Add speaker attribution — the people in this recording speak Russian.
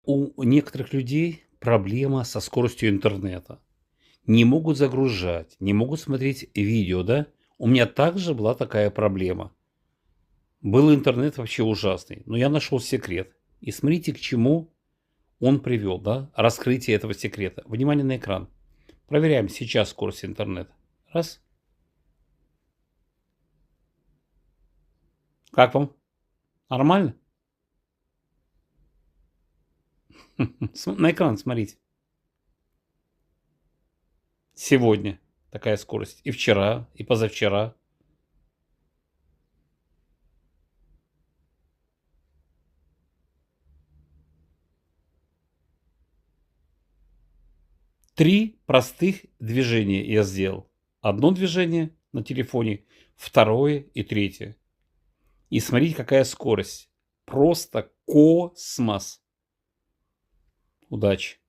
Speaker 1: У некоторых людей проблема со скоростью интернета. Не могут загружать, не могут смотреть видео, да? У меня также была такая проблема. Был интернет вообще ужасный, но я нашел секрет. И смотрите, к чему он привел, да? Раскрытие этого секрета. Внимание на экран. Проверяем сейчас скорость интернета. Раз. Как вам? Нормально? На экран смотрите. Сегодня такая скорость. И вчера, и позавчера. 3 простых движения я сделал. Одно движение на телефоне, второе и третье. И смотрите, какая скорость. Просто космос. Удачи!